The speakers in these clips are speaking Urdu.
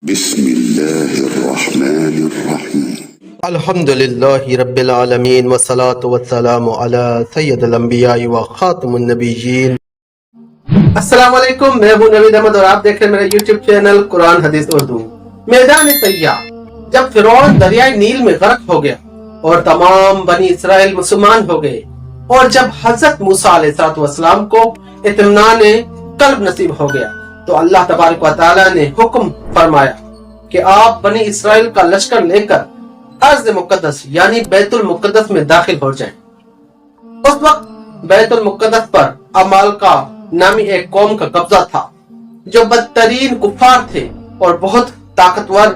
بسم الله الرحمن الرحيم الحمد لله رب العالمين والصلاة والسلام على سید الانبیاء و خاتم النبیین۔ السلام علیکم، میں ہوں نوید احمد اور آپ دیکھ رہے ہیں میرا یوٹیوب چینل قرآن حدیث اردو۔ میدان طیہ، جب فرعون دریائے نیل میں غرق ہو گیا اور تمام بنی اسرائیل مسلمان ہو گئے، اور جب حضرت موسیٰ علیہ السلام کو اطمینان قلب نصیب ہو گیا تو اللہ تبارک و تعالیٰ نے حکم فرمایا کہ آپ بنی اسرائیل کا لشکر لے کر ارض مقدس یعنی بیت المقدس میں داخل ہو جائیں۔ اس وقت بیت المقدس پر عمالقہ نامی ایک قوم کا قبضہ تھا جو بدترین کفار تھے اور بہت طاقتور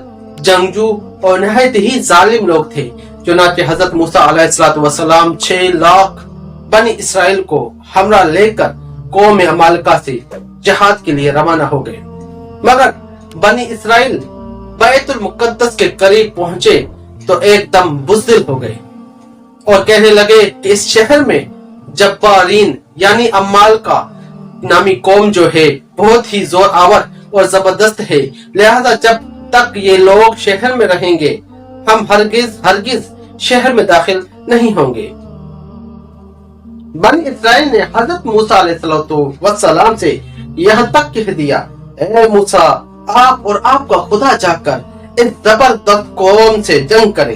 جنگجو اور نہایت ہی ظالم لوگ تھے۔ چنانچہ حضرت موسیٰ علیہ السلام 6 لاکھ بنی اسرائیل کو ہمراہ لے کر قوم عمالقہ سے جہاد کے لیے روانہ ہو گئے، مگر بنی اسرائیل بیت المقدس کے قریب پہنچے تو ایک دم بزدل ہو گئے اور کہنے لگے کہ اس شہر میں جبارین یعنی عمالقہ نامی قوم جو ہے بہت ہی زور آور اور زبردست ہے، لہذا جب تک یہ لوگ شہر میں رہیں گے ہم ہرگز شہر میں داخل نہیں ہوں گے۔ بنی اسرائیل نے حضرت موسیٰ علیہ السلام سے یہاں تک کہہ دیا، اے موسیٰ، آپ اور آپ کا خدا جا کر اس زبردست قوم سے جنگ کریں،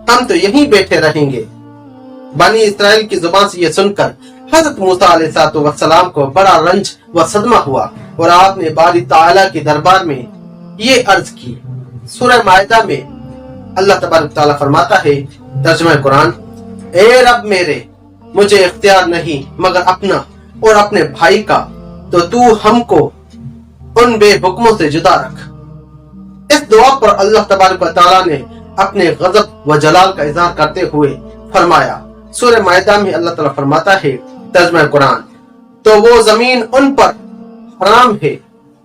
ہم تو یہیں بیٹھے رہیں گے۔ بنی اسرائیل کی زبان سے یہ سن کر حضرت موسیٰ علیہ السلام کو بڑا رنج و صدمہ ہوا اور آپ نے باری تعالیٰ کے دربار میں یہ عرض کی۔ سورہ مائدہ میں اللہ تبارک تعالیٰ فرماتا ہے، ترجمہ قرآن، اے رب میرے، مجھے اختیار نہیں مگر اپنا اور اپنے بھائی کا، تو ہم کو ان بے حکموں سے جدا رکھ۔ اس دعا پر اللہ تبارک و تعالیٰ نے اپنے غضب و جلال کا اظہار کرتے ہوئے فرمایا۔ سورہ مائدہ میں اللہ تعالیٰ فرماتا ہے، ترجمہ قرآن، تو وہ زمین ان پر حرام ہے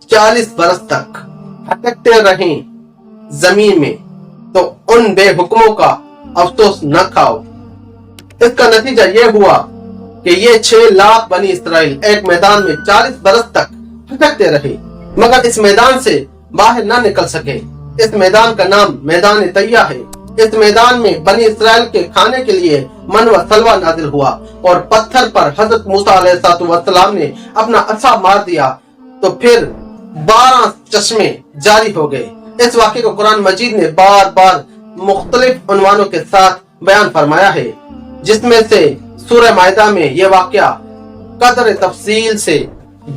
40 برس تک بھٹکتے رہیں زمین میں، تو ان بے حکموں کا افسوس نہ کھاؤ۔ اس کا نتیجہ یہ ہوا کہ یہ 6 لاکھ بنی اسرائیل ایک میدان میں 40 برس تک بھٹکتے رہے مگر اس میدان سے باہر نہ نکل سکے۔ اس میدان کا نام میدان طیہ ہے۔ اس میدان میں بنی اسرائیل کے کھانے کے لیے من و سلوہ نازل ہوا اور پتھر پر حضرت موسیٰ علیہ السلام نے اپنا عصا مار دیا تو پھر 12 چشمے جاری ہو گئے۔ اس واقعے کو قرآن مجید نے بار بار مختلف عنوانوں کے ساتھ بیان فرمایا ہے، جس میں سے سورہ مائدہ میں یہ واقعہ قدر تفصیل سے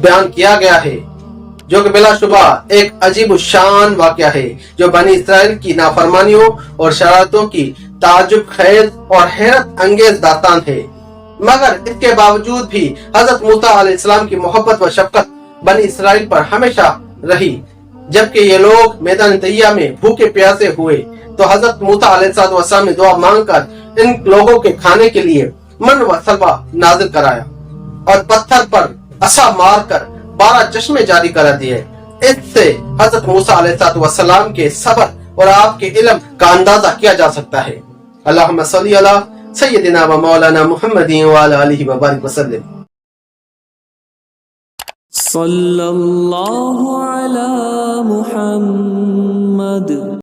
بیان کیا گیا ہے، جو کہ بلا شبہ ایک عجیب الشان واقعہ ہے جو بنی اسرائیل کی نافرمانیوں اور شرارتوں کی تعجب خیز اور حیرت انگیز داستان ہے۔ مگر اس کے باوجود بھی حضرت موسیٰ علیہ السلام کی محبت و شفقت بنی اسرائیل پر ہمیشہ رہی۔ جبکہ یہ لوگ میدان طیہ میں بھوکے پیاسے ہوئے تو حضرت موسیٰ علیہ السلام نے دعا مانگ کر ان لوگوں کے کھانے کے لیے من و سلوہ نازل کرایا اور پتھر پر عصا مار کر 12 چشمے جاری کرا دیے۔ اس سے حضرت موسیٰ علیہ السلام کے صبر اور آپ کے علم کا اندازہ کیا جا سکتا ہے۔ اللہم صلی علی سیدنا و مولانا محمد وعلی آلہ وبارک وسلم۔ صلی اللہ علی محمد۔